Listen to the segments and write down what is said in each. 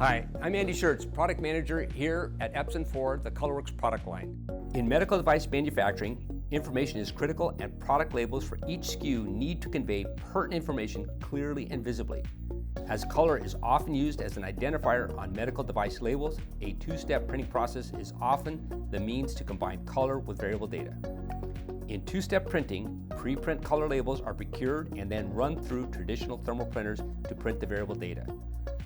Hi, I'm Andy Schertz, product manager here at Epson for the ColorWorks product line. In medical device manufacturing, information is critical and product labels for each SKU need to convey pertinent information clearly and visibly. As color is often used as an identifier on medical device labels, a two-step printing process is often the means to combine color with variable data. In two-step printing, pre-print color labels are procured and then run through traditional thermal printers to print the variable data.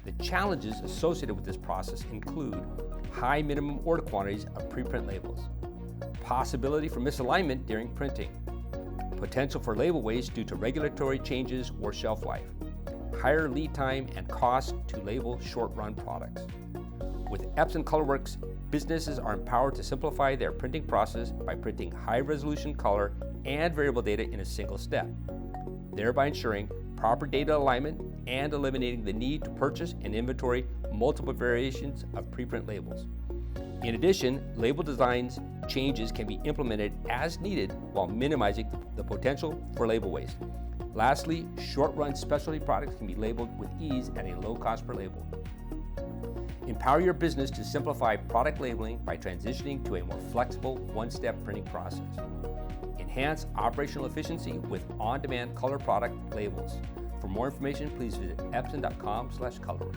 The challenges associated with this process include high minimum order quantities of preprint labels, possibility for misalignment during printing, potential for label waste due to regulatory changes or shelf life, higher lead time and cost to label short-run products. With Epson ColorWorks, businesses are empowered to simplify their printing process by printing high-resolution color and variable data in a single step, thereby ensuring proper data alignment and eliminating the need to purchase and inventory multiple variations of preprint labels. In addition, label designs changes can be implemented as needed while minimizing the potential for label waste. Lastly, short-run specialty products can be labeled with ease at a low cost per label. Empower your business to simplify product labeling by transitioning to a more flexible one-step printing process. Enhance operational efficiency with on-demand color product labels. For more information, please visit epson.com/colorworks.